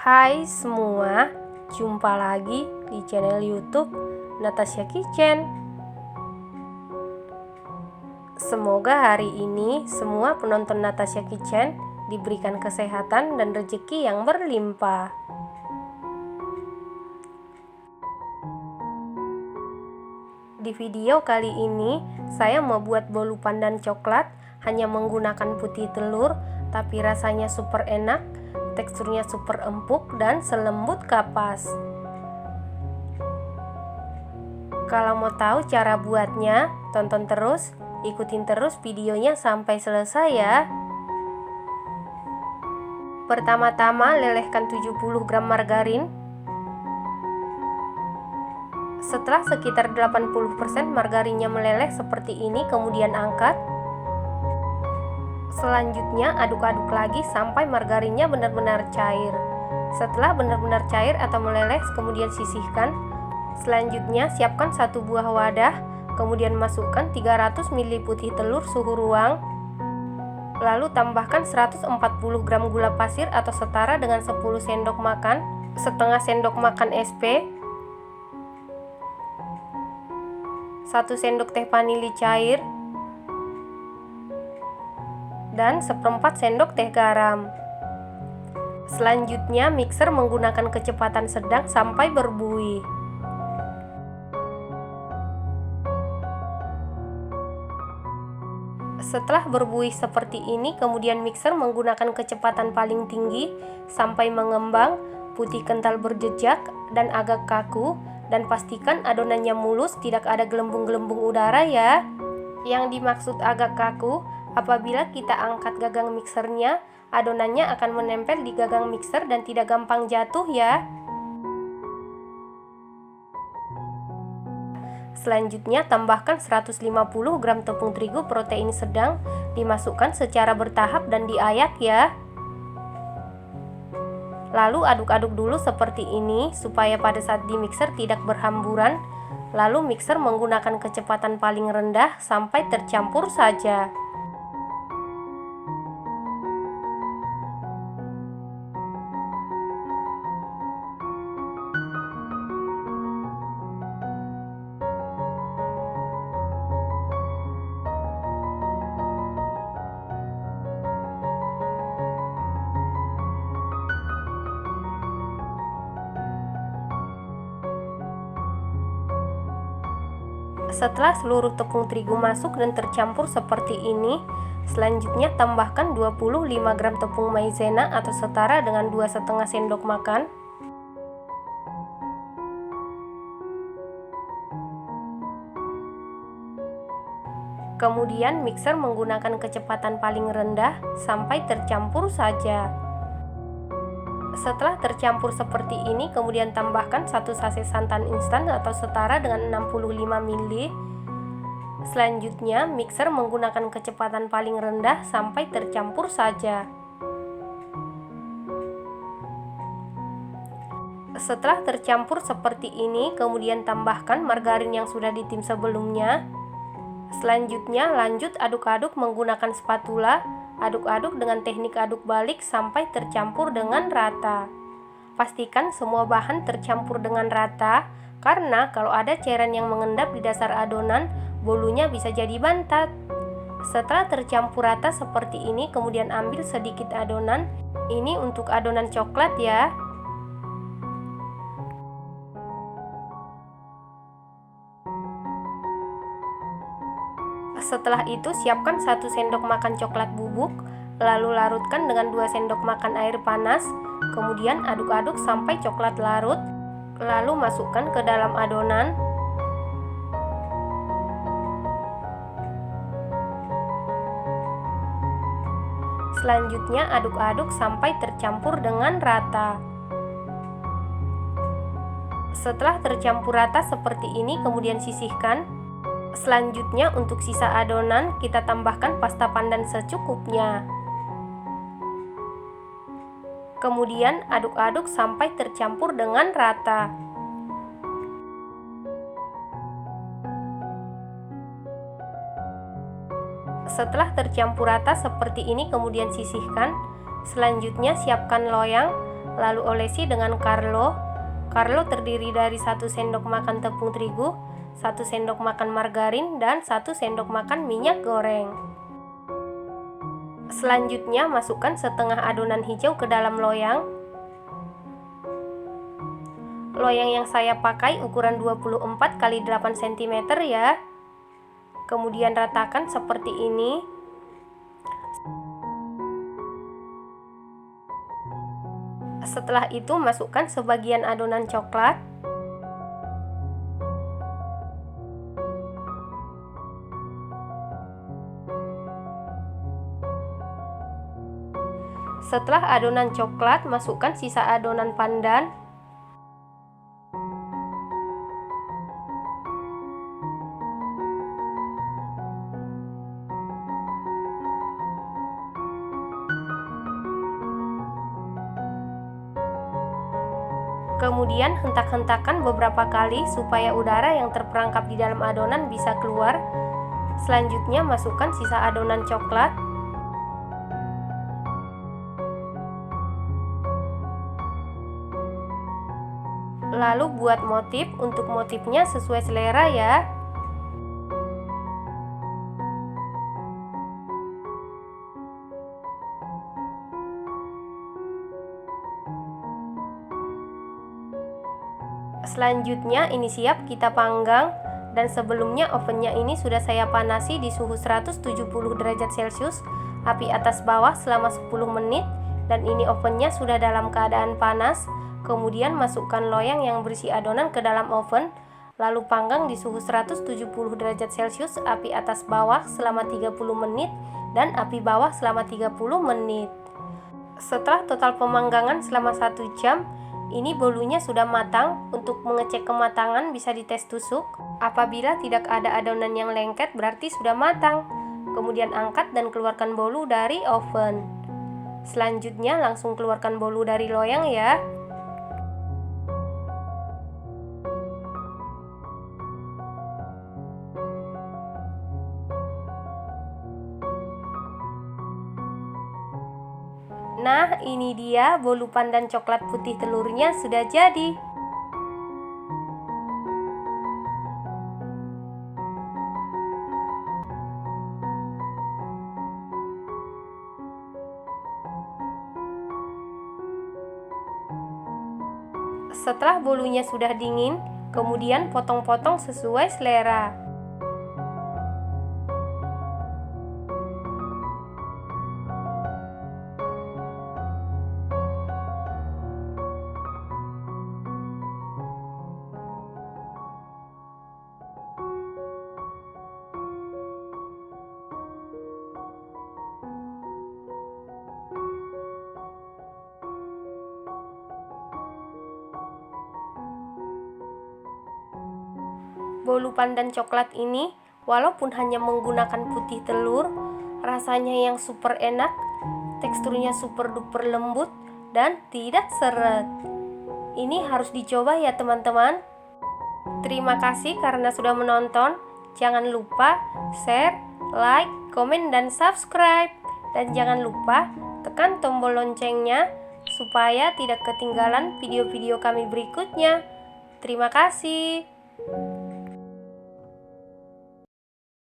Hai semua, jumpa lagi di channel YouTube Natasha Kitchen. Semoga hari ini semua penonton Natasha Kitchen diberikan kesehatan dan rezeki yang berlimpah. Di video kali ini, saya membuat bolu pandan coklat hanya menggunakan putih telur, tapi rasanya super enak, teksturnya super empuk dan selembut kapas. Kalau mau tahu cara buatnya, tonton terus, ikutin terus videonya sampai selesai ya. Pertama-tama lelehkan 70 gram margarin. Setelah sekitar 80% margarinnya meleleh seperti ini, kemudian angkat. Selanjutnya aduk-aduk lagi sampai margarinnya benar-benar cair. Setelah benar-benar cair atau meleleh, kemudian sisihkan. Selanjutnya siapkan satu buah wadah, kemudian masukkan 300 ml putih telur suhu ruang. Lalu tambahkan 140 gram gula pasir atau setara dengan 10 sendok makan, setengah sendok makan SP, 1 sendok teh vanili cair, dan 1/4 sendok teh garam. Selanjutnya mixer menggunakan kecepatan sedang sampai berbuih. Setelah berbuih seperti ini, kemudian mixer menggunakan kecepatan paling tinggi sampai mengembang, putih kental berjejak dan agak kaku, dan pastikan adonannya mulus, tidak ada gelembung-gelembung udara ya. Yang dimaksud agak kaku, apabila kita angkat gagang mixernya, adonannya akan menempel di gagang mixer dan tidak gampang jatuh ya. Selanjutnya tambahkan 150 gram tepung terigu protein sedang, dimasukkan secara bertahap dan diayak ya. Lalu aduk-aduk dulu seperti ini supaya pada saat di mixer tidak berhamburan. Lalu mixer menggunakan kecepatan paling rendah sampai tercampur saja. Setelah seluruh tepung terigu masuk dan tercampur seperti ini, selanjutnya tambahkan 25 gram tepung maizena atau setara dengan 2,5 sendok makan. Kemudian mixer menggunakan kecepatan paling rendah sampai tercampur saja. Setelah tercampur seperti ini, kemudian tambahkan 1 sachet santan instan atau setara dengan 65 ml. Selanjutnya mixer menggunakan kecepatan paling rendah sampai tercampur saja. Setelah tercampur seperti ini, kemudian tambahkan margarin yang sudah ditim sebelumnya. Selanjutnya lanjut aduk-aduk menggunakan spatula. Aduk-aduk dengan teknik aduk balik sampai tercampur dengan rata. Pastikan semua bahan tercampur dengan rata, karena kalau ada cairan yang mengendap di dasar adonan, bolunya bisa jadi bantat. Setelah tercampur rata seperti ini, kemudian ambil sedikit adonan. Ini untuk adonan coklat ya. Setelah itu siapkan 1 sendok makan coklat bubuk, lalu larutkan dengan 2 sendok makan air panas, kemudian aduk-aduk sampai coklat larut, lalu masukkan ke dalam adonan. Selanjutnya aduk-aduk sampai tercampur dengan rata. Setelah tercampur rata seperti ini, kemudian sisihkan. Selanjutnya untuk sisa adonan kita tambahkan pasta pandan secukupnya. Kemudian aduk-aduk sampai tercampur dengan rata. Setelah tercampur rata seperti ini, kemudian sisihkan. Selanjutnya siapkan loyang. lalu olesi dengan Carlo. Carlo terdiri dari 1 sendok makan tepung terigu, 1 sendok makan margarin, dan 1 sendok makan minyak goreng. Selanjutnya masukkan setengah adonan hijau ke dalam loyang. Loyang yang saya pakai ukuran 24 x 8 cm ya. Kemudian ratakan seperti ini. Setelah itu masukkan sebagian adonan coklat. Setelah adonan coklat, masukkan sisa adonan pandan. Kemudian hentak-hentakan beberapa kali supaya udara yang terperangkap di dalam adonan bisa keluar. Selanjutnya masukkan sisa adonan coklat. Lalu buat motif. Untuk motifnya sesuai selera ya. Selanjutnya ini siap kita panggang, dan sebelumnya ovennya ini sudah saya panasi di suhu 170 derajat Celcius, api atas bawah selama 10 menit, dan ini ovennya sudah dalam keadaan panas. Kemudian masukkan loyang yang berisi adonan ke dalam oven, lalu panggang di suhu 170 derajat Celcius, api atas bawah selama 30 menit, dan api bawah selama 30 menit. Setelah total pemanggangan selama 1 jam, ini bolunya sudah matang. Untuk mengecek kematangan bisa dites tusuk. Apabila tidak ada adonan yang lengket berarti sudah matang. Kemudian angkat dan keluarkan bolu dari oven. Selanjutnya langsung keluarkan bolu dari loyang ya. Nah, ini dia bolu pandan coklat putih telurnya sudah jadi. Setelah bolunya sudah dingin, kemudian potong-potong sesuai selera. Bolu pandan coklat ini walaupun hanya menggunakan putih telur, rasanya yang super enak, teksturnya super duper lembut dan tidak seret. Ini harus dicoba ya teman-teman. Terima kasih karena sudah menonton. Jangan lupa share, like, komen, dan subscribe. Dan jangan lupa tekan tombol loncengnya supaya tidak ketinggalan video-video kami berikutnya. Terima kasih.